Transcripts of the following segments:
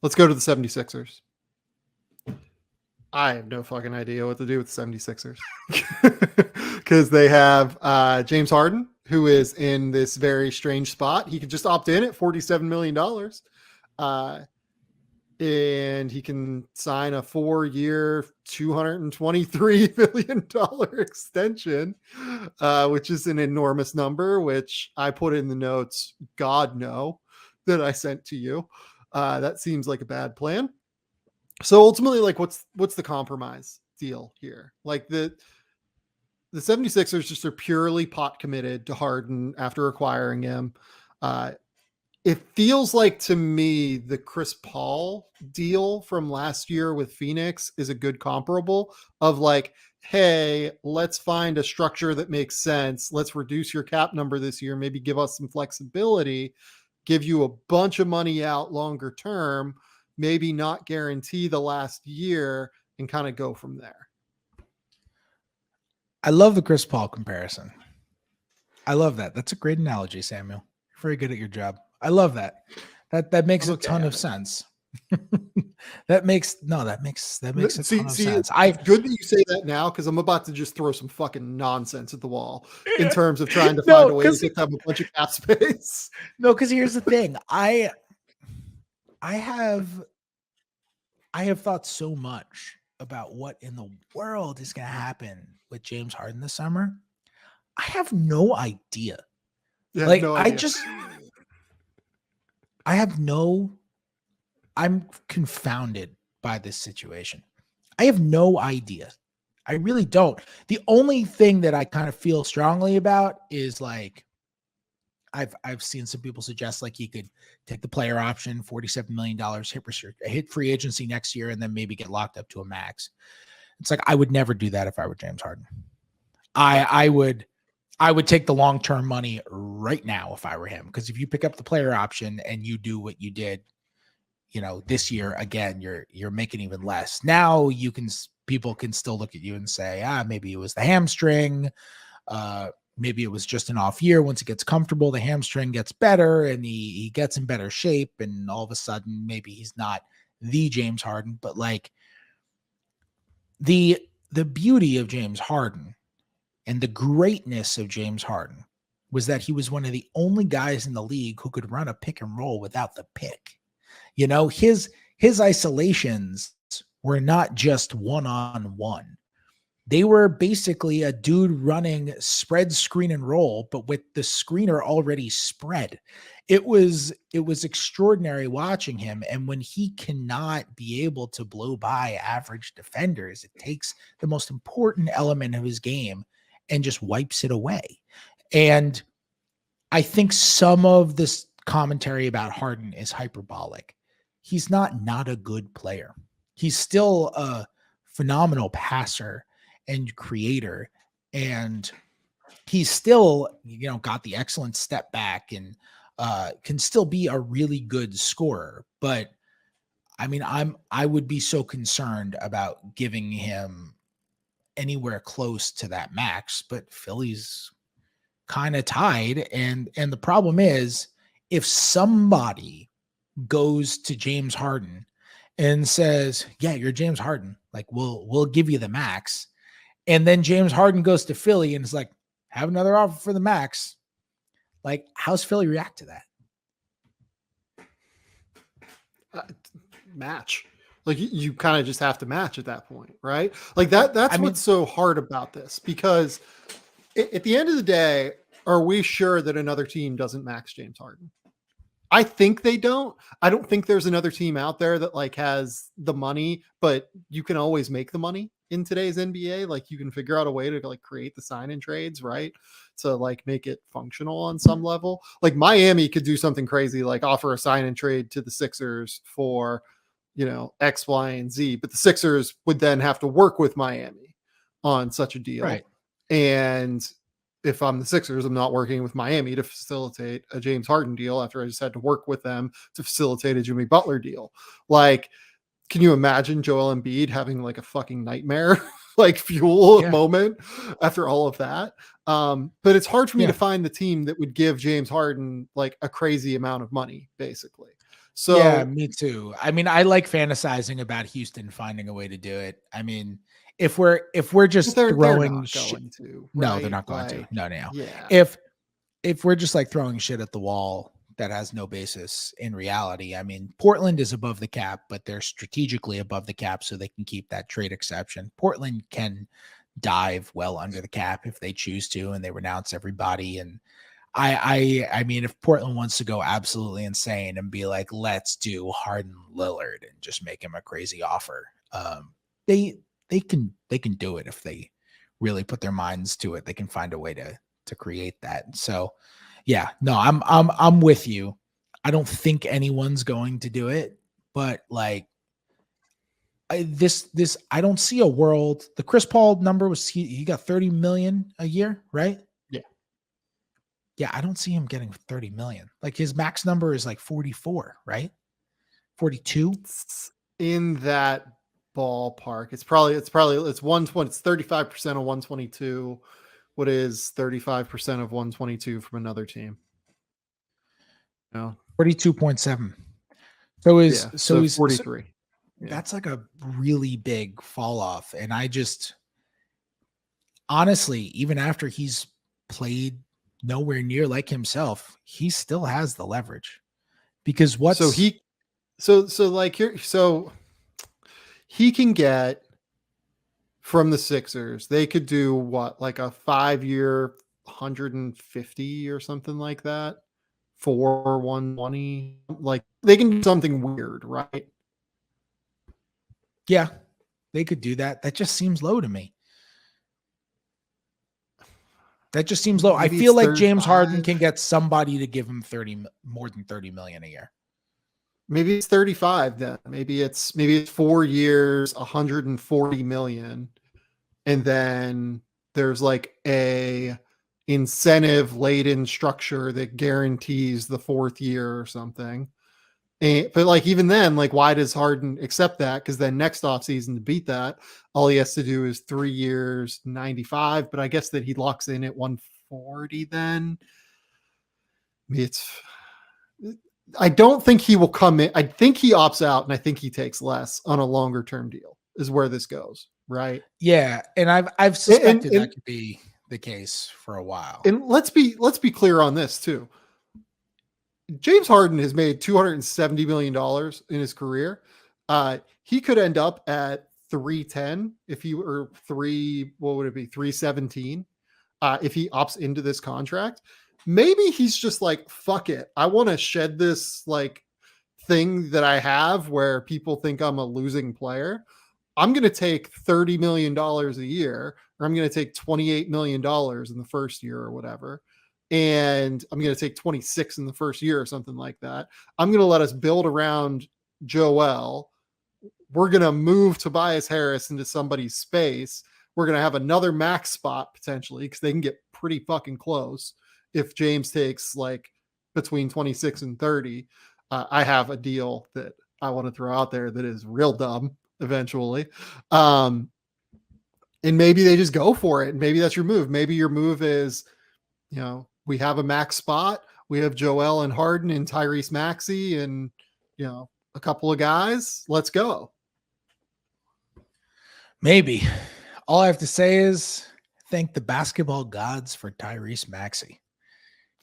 Let's go to the 76ers. I have no fucking idea what to do with the 76ers because they have James Harden, who is in this very strange spot. He could just opt in at $47 million. And he can sign a 4-year, $223 million extension, which is an enormous number, which I put in the notes, God no, that I sent to you. That seems like a bad plan. So ultimately, like, what's the compromise deal here? Like the 76ers just are purely pot committed to Harden after acquiring him. It feels like to me the Chris Paul deal from last year with Phoenix is a good comparable of like, hey, let's find a structure that makes sense. Let's reduce your cap number this year, maybe give us some flexibility, give you a bunch of money out longer term, maybe not guarantee the last year, and kind of go from there. I love the Chris Paul comparison. I love that. That's a great analogy, Samuel. You're very good at your job. I love that. That makes a ton of sense. that makes a ton of sense. It's good that you say that now because I'm about to just throw some fucking nonsense at the wall in terms of trying to find a way to have a bunch of cap space. No, because here's the thing. I have thought so much about what in the world is going to happen with James Harden this summer. I have no idea. I'm confounded by this situation. I have no idea. I really don't. The only thing that I kind of feel strongly about is like, I've seen some people suggest like he could take the player option, $47 million, hit free agency next year, and then maybe get locked up to a max. It's like, I would never do that if I were James Harden. I would take the long-term money right now if I were him. Because if you pick up the player option and you do what you did, this year, again, you're making even less. Now people can still look at you and say, maybe it was the hamstring. Maybe it was just an off year. Once it gets comfortable, the hamstring gets better and he gets in better shape. And all of a sudden, maybe he's not the James Harden, but like the beauty of James Harden and the greatness of James Harden was that he was one of the only guys in the league who could run a pick and roll without the pick. His isolations were not just one-on-one. They were basically a dude running spread, screen, and roll, but with the screener already spread. It was extraordinary watching him. And when he cannot be able to blow by average defenders, it takes the most important element of his game and just wipes it away. And I think some of this commentary about Harden is hyperbolic. He's not a good player. He's still a phenomenal passer and creator, and he's still, got the excellent step back and can still be a really good scorer. But I mean, I would be so concerned about giving him anywhere close to that max, but Philly's kind of tied. And the problem is, if somebody goes to James Harden and says, yeah, you're James Harden, like we'll give you the max. And then James Harden goes to Philly and is like, have another offer for the max. Like, how's Philly react to that? Match. Like you kind of just have to match at that point, right? Like that's what's so hard about this, because at the end of the day, are we sure that another team doesn't max James Harden? I think they don't. I don't think there's another team out there that like has the money, but you can always make the money in today's NBA. Like you can figure out a way to like create the sign and trades, right? To like make it functional on some level. Like Miami could do something crazy, like offer a sign and trade to the Sixers for, X, Y, and Z, but the Sixers would then have to work with Miami on such a deal. Right. And if I'm the Sixers, I'm not working with Miami to facilitate a James Harden deal after I just had to work with them to facilitate a Jimmy Butler deal. Like, can you imagine Joel Embiid having like a fucking nightmare, like fuel moment after all of that? But it's hard for me to find the team that would give James Harden like a crazy amount of money, basically. Yeah, So me too. I mean, I like fantasizing about Houston finding a way to do it. I mean, if we're but just they're throwing not shit, going to, no, they're right? not going to. Like, No, no, no. yeah. If we're just like throwing shit at the wall that has no basis in reality, I mean, Portland is above the cap, but they're strategically above the cap so they can keep that trade exception. Portland can dive well under the cap if they choose to, and they renounce everybody. And I mean, if Portland wants to go absolutely insane and be like, let's do Harden Lillard and just make him a crazy offer, they they can do it if they really put their minds to it. They can find a way to create that. So, yeah, no, I'm with you. I don't think anyone's going to do it, but like this I don't see a world. The Chris Paul number was he got 30 million a year, right? Yeah. Yeah, I don't see him getting 30 million. Like his max number is like 44, right? 42. It's in that ballpark. It's 120. It's 35% of 122. What is 35% of 122 from another team? No. 42.7. So is Yeah. so So he's 43. Yeah. that's like a really big fall off. And I just honestly, even after he's played nowhere near like himself, he still has the leverage. Because So he can get from the Sixers. They could do what, like a 5-year 150 or something like that for 120. Like they can do something weird, right? Yeah, they could do that. That just seems low to me. That just seems low. I Maybe feel it's like James Harden 35. can get somebody to give him more than 30 million a year. Maybe it's 35 then. Maybe it's 4 years, 140 million. And then there's like a incentive laden structure that guarantees the 4th year or something. But like even then, like why does Harden accept that? Because then next offseason to beat that, all he has to do is 3 years, 95. But I guess that he locks in at 140 then. It's I don't think he will come in. I think he opts out and I think he takes less on a longer term deal is where this goes, right? Yeah, and I've And suspected that and, could be the case for a while. and let's be clear on this too. James Harden has made $270 million in his career. He could end up at 310 if he were what would it be? 317 if he opts into this contract. Maybe he's just like, fuck it. I want to shed this like thing that I have where people think I'm a losing player. I'm going to take $30 million a year, or I'm going to take $28 million in the first year or whatever. And I'm going to take 26 in the first year or something like that. I'm going to let us build around Joel. We're going to move Tobias Harris into somebody's space. We're going to have another max spot potentially because they can get pretty fucking close if James takes like between 26 and 30. I have a deal that I want to throw out there that is real dumb eventually. And maybe they just go for it. And maybe that's your move. Maybe your move is, we have a max spot. We have Joel and Harden and Tyrese Maxey and, a couple of guys. Let's go. Maybe. All I have to say is thank the basketball gods for Tyrese Maxey.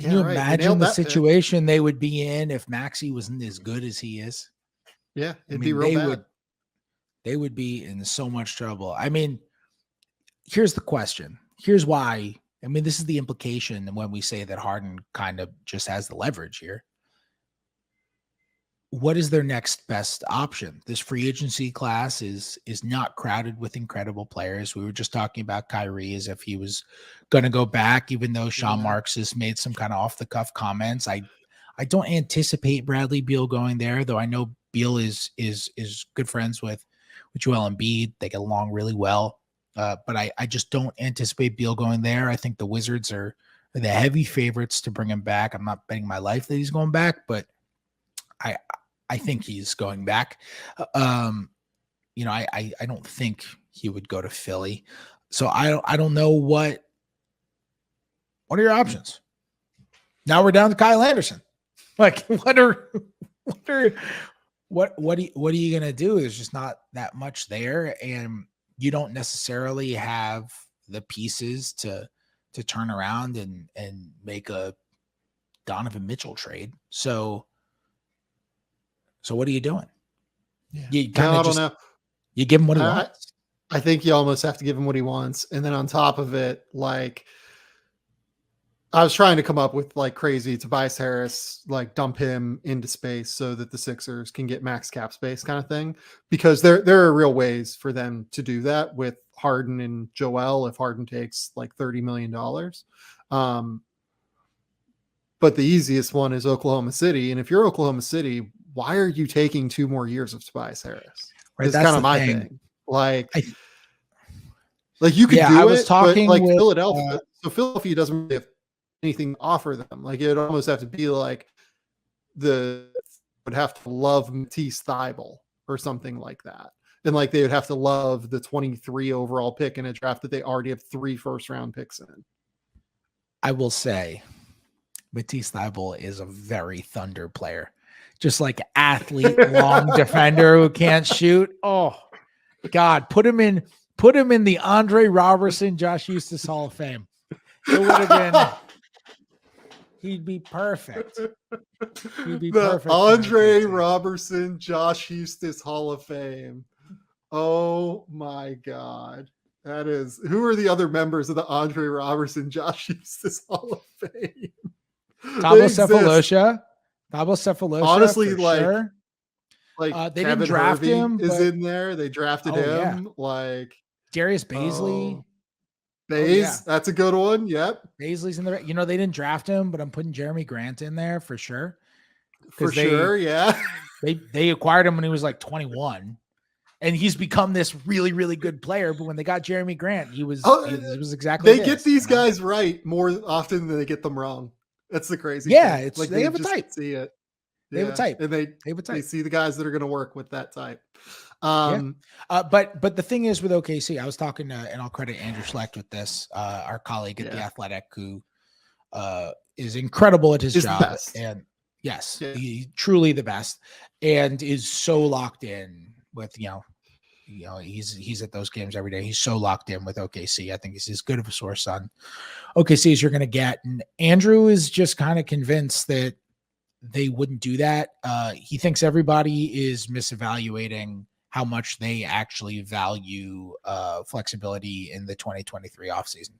Can you imagine the situation they would be in if Maxey wasn't as good as he is? Yeah, it'd be real bad. They would be in so much trouble. I mean, here's the question. Here's why. I mean, this is the implication when we say that Harden kind of just has the leverage here. What is their next best option? This free agency class is not crowded with incredible players. We were just talking about Kyrie as if he was going to go back, even though Sean Marks has made some kind of off the cuff comments. I don't anticipate Bradley Beal going there, though I know Beal is good friends with Joel Embiid. They get along really well. But I just don't anticipate Beal going there. I think the Wizards are the heavy favorites to bring him back. I'm not betting my life that he's going back, but I think he's going back. I don't think he would go to Philly. So I don't know what are your options? Now we're down to Kyle Anderson. Like, what are what are you gonna do? There's just not that much there, and you don't necessarily have the pieces to turn around and make a Donovan Mitchell trade. So what are you doing? Yeah. You kind of don't know. You give him what he wants. I think you almost have to give him what he wants. And then on top of it, like, I was trying to come up with like crazy Tobias Harris, like dump him into space so that the Sixers can get max cap space kind of thing, because there are real ways for them to do that with Harden and Joel if Harden takes like $30 million. But the easiest one is Oklahoma City. And if you're Oklahoma City, why are you taking 2 more years of Tobias Harris? Right, It's kind of my thing. Like you could do it, but like with, Philadelphia. So Philadelphia doesn't really have anything to offer them. Like it would almost have to be like would have to love Matisse Thybulle or something like that. And like they would have to love the 23 overall pick in a draft that they already have 3 first-round picks in. I will say Matisse Thybulle is a very Thunder player. Just like athlete, long defender who can't shoot. Oh God, put him in the Andre Robertson, Josh Eustace Hall of Fame. It would have been. He'd be perfect. He'd be perfect. Andre Robertson, Josh Eustace Hall of Fame. Oh my God. That is, who are the other members of the Andre Robertson, Josh Eustace Hall of Fame? Thabo Sefolosha. Honestly, like, sure. Like they Kevin didn't draft Hervey him. Is in there. They drafted him. Yeah. Like Darius Baisley. That's a good one. Yep. Baisley's in there. They didn't draft him, but I'm putting Jeremy Grant in there for sure. Yeah. They acquired him when he was like 21. And he's become this really, really good player. But when they got Jeremy Grant, he was exactly. They get these guys right more often than they get them wrong. That's the crazy thing. It's like they have a type. See it. They have a type. And they see the guys that are going to work with that type. But the thing is with OKC, I was talking to, and I'll credit Andrew Schlecht with this, our colleague at The Athletic, who is incredible at his job. And yes, he's truly the best and is so locked in with, he's at those games every day. He's so locked in with OKC. I think he's as good of a source on OKC as you're going to get. And Andrew is just kind of convinced that they wouldn't do that. He thinks everybody is misevaluating how much they actually value flexibility in the 2023 offseason.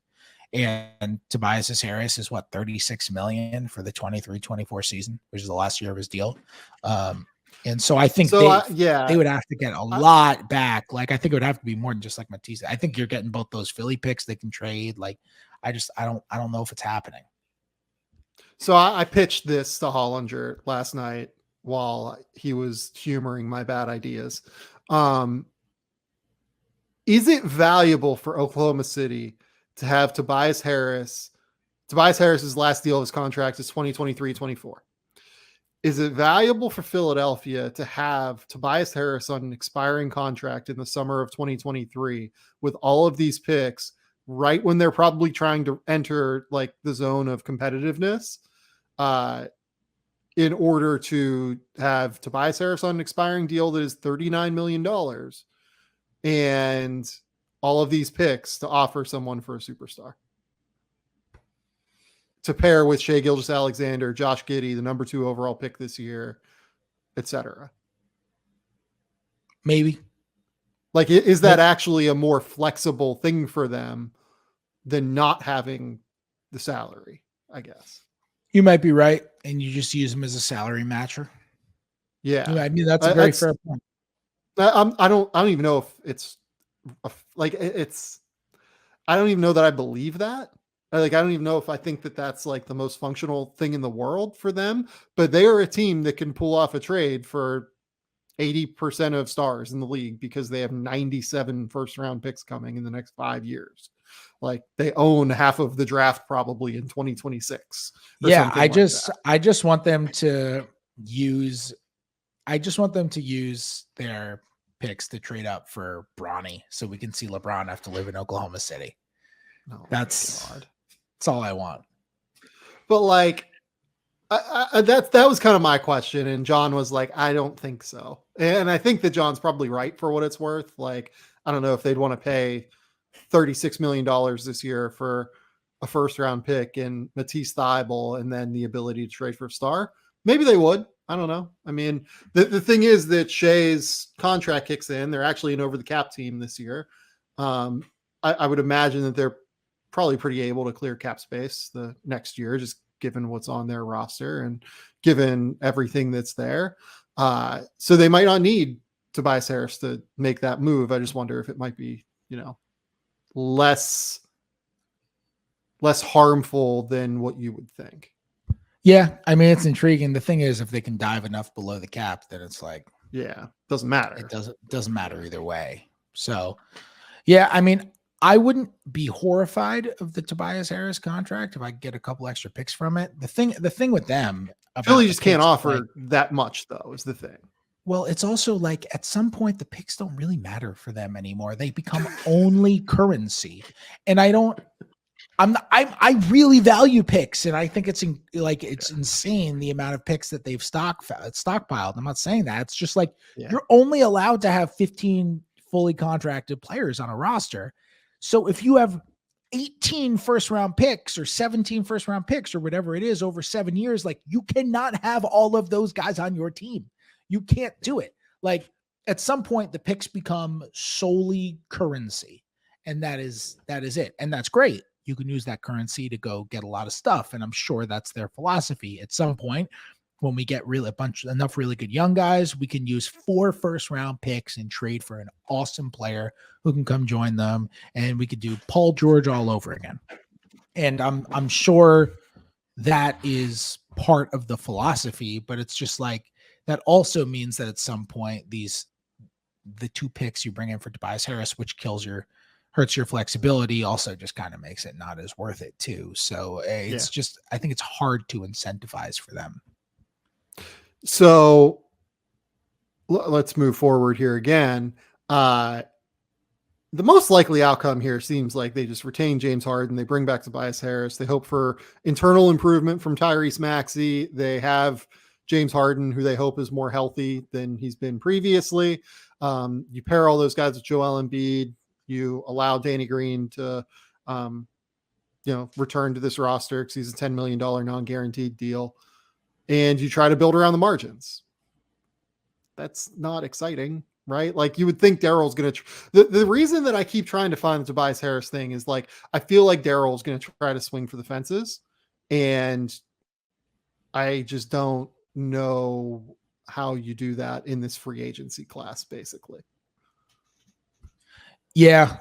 And Tobias Harris is what, $36 million for the 23-24 season, which is the last year of his deal. And so I think they would have to get a lot back. Like, I think it would have to be more than just like Matisse. I think you're getting both those Philly picks they can trade. Like, I don't know if it's happening. So I pitched this to Hollinger last night while he was humoring my bad ideas. Is it valuable for Oklahoma City to have Tobias Harris? Tobias Harris's last deal of his contract is 2023-24. Is it valuable for Philadelphia to have Tobias Harris on an expiring contract in the summer of 2023 with all of these picks right when they're probably trying to enter like the zone of competitiveness, in order to have Tobias Harris on an expiring deal that is $39 million and all of these picks to offer someone for a superstar? To pair with Shai Gilgeous-Alexander, Josh Giddey, the number 2 overall pick this year, etc. Maybe. Like, is that actually a more flexible thing for them than not having the salary, I guess? You might be right, and you just use him as a salary matcher. Yeah. I mean, that's a very fair point. I don't even know if it's like, I don't even know that I believe that. Like, I don't even know if I think that that's like the most functional thing in the world for them, but they are a team that can pull off a trade for 80% of stars in the league because they have 97 first-round picks coming in the next 5 years. Like, they own half of the draft probably in 2026. Yeah, I just want them to use their picks to trade up for Bronny so we can see LeBron have to live in Oklahoma City. Oh, that's all I want. But like, That was kind of my question, and John was like, I don't think so, and I think that John's probably right for what it's worth. Like, I don't know if they'd want to pay $36 million this year for a first round pick and Matisse Thybulle and then the ability to trade for a star. Maybe they would. I don't know. I mean, the thing is that Shea's contract kicks in. They're actually an over the cap team this year. I would imagine that they're probably pretty able to clear cap space the next year, just given what's on their roster and given everything that's there. So they might not need Tobias Harris to make that move. I just wonder if it might be, less harmful than what you would think. Yeah, I mean, it's intriguing. The thing is, if they can dive enough below the cap, then it's like, yeah, doesn't matter. It doesn't matter either way. So, yeah, I mean, I wouldn't be horrified of the Tobias Harris contract if I get a couple extra picks from it. The thing with them, Philly just can't offer that much, though, is the thing. Well, it's also like at some point the picks don't really matter for them anymore. They become only currency, and I really value picks, and I think it's insane the amount of picks that they've stockpiled. I'm not saying that. It's just like you're only allowed to have 15 fully contracted players on a roster. So if you have 18 first round picks or 17 first round picks or whatever it is over 7 years, like you cannot have all of those guys on your team. You can't do it. Like at some point the picks become solely currency, and that is it. And that's great. You can use that currency to go get a lot of stuff. And I'm sure that's their philosophy. At some point, when we get enough really good young guys, we can use 4 first round picks and trade for an awesome player who can come join them. And we could do Paul George all over again. And I'm sure that is part of the philosophy, but it's just like, that also means that at some point, the 2 picks you bring in for Tobias Harris, which hurts your flexibility, also just kind of makes it not as worth it too. So it's just, I think it's hard to incentivize for them. So let's move forward here again. The most likely outcome here seems like they just retain James Harden. They bring back Tobias Harris. They hope for internal improvement from Tyrese Maxey. They have James Harden, who they hope is more healthy than he's been previously. You pair all those guys with Joel Embiid. You allow Danny Green to, return to this roster because he's a $10 million non-guaranteed deal. And you try to build around the margins. That's not exciting, right? Like you would think Daryl's going to, the reason that I keep trying to find the Tobias Harris thing is like, I feel like Daryl's going to try to swing for the fences. And I just don't know how you do that in this free agency class, basically. Yeah,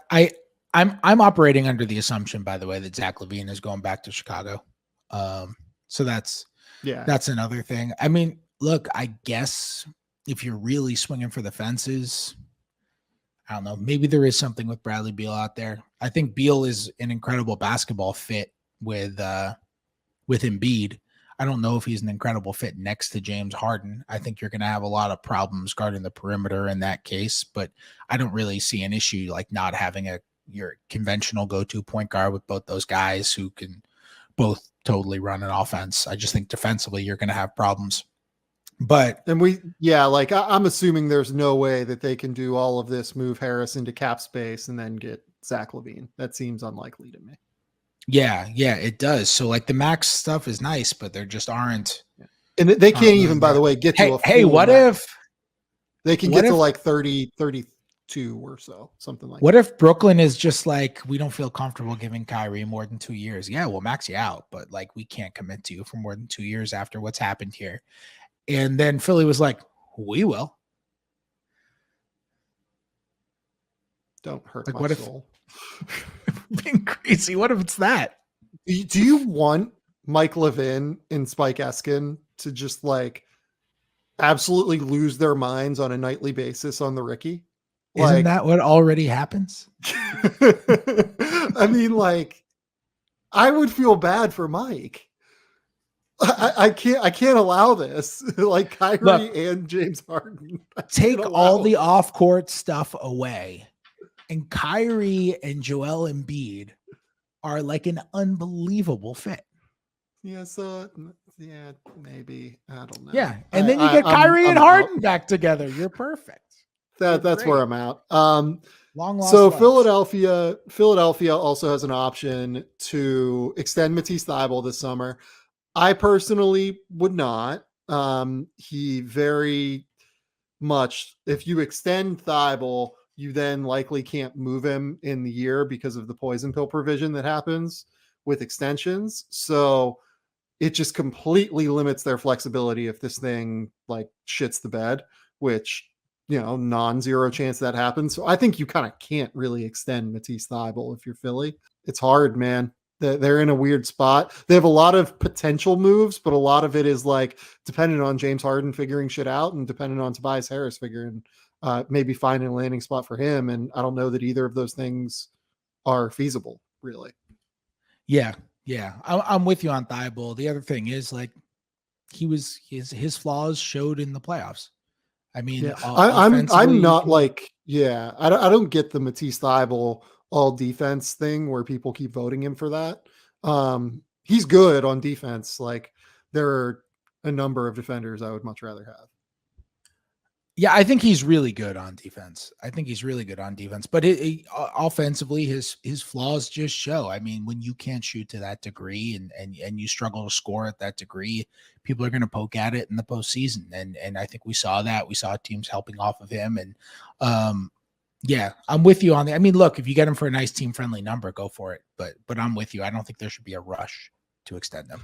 I'm operating under the assumption, by the way, that Zach LaVine is going back to Chicago. So that's another thing. I mean, look, I guess if you're really swinging for the fences, I don't know, maybe there is something with Bradley Beal out there. I think Beal is an incredible basketball fit with Embiid. I don't know if he's an incredible fit next to James Harden. I think you're going to have a lot of problems guarding the perimeter in that case, but I don't really see an issue like not having your conventional go-to point guard with both those guys who can both totally run an offense. I just think defensively you're going to have problems. But I'm assuming there's no way that they can do all of this, move Harris into cap space and then get Zach LaVine. That seems unlikely to me. Yeah, it does. So like the max stuff is nice, but there just aren't. And they can't even, by the way, get to what if they can get to like 30, 32 or so, something like that. What if Brooklyn is just like, we don't feel comfortable giving Kyrie more than 2 years? Yeah, we'll max you out, but like we can't commit to you for more than 2 years after what's happened here. And then Philly was like, we will. Don't hurt like, my soul. Being crazy. What if it's that? Do you want Mike Levin and Spike Eskin to just like absolutely lose their minds on a nightly basis on the Ricky? Isn't that what already happens? I mean, like, I would feel bad for Mike. I can't allow this. Like Kyrie and James Harden. Take all the off-court stuff away. And Kyrie and Joel Embiid are like an unbelievable fit. Yeah, so Yeah, maybe. I don't know. Yeah, and then you get Kyrie and Harden back together. You're perfect. That's where I'm out. Long lost So legs. Philadelphia also has an option to extend Matisse Thybulle this summer. I personally would not. He very much, if you extend Thybulle, you then likely can't move him in the year because of the poison pill provision that happens with extensions. So it just completely limits their flexibility if this thing like shits the bed, which, non-zero chance that happens. So I think you kind of can't really extend Matisse Thybulle if you're Philly. It's hard, man. They're in a weird spot. They have a lot of potential moves, but a lot of it is like dependent on James Harden figuring shit out and dependent on Tobias Harris figuring maybe finding a landing spot for him. And I don't know that either of those things are feasible, really. Yeah. I'm with you on Thybulle. The other thing is like his flaws showed in the playoffs. I mean, yeah. I'm not like, I don't get the Matisse Thybulle all defense thing where people keep voting him for that. He's good on defense. Like there are a number of defenders I would much rather have. Yeah, I think he's really good on defense. But offensively, his flaws just show. I mean, when you can't shoot to that degree and you struggle to score at that degree, people are going to poke at it in the postseason. And I think we saw that. We saw teams helping off of him. And I'm with you on that. I mean, look, if you get him for a nice team friendly number, go for it. But I'm with you. I don't think there should be a rush to extend them.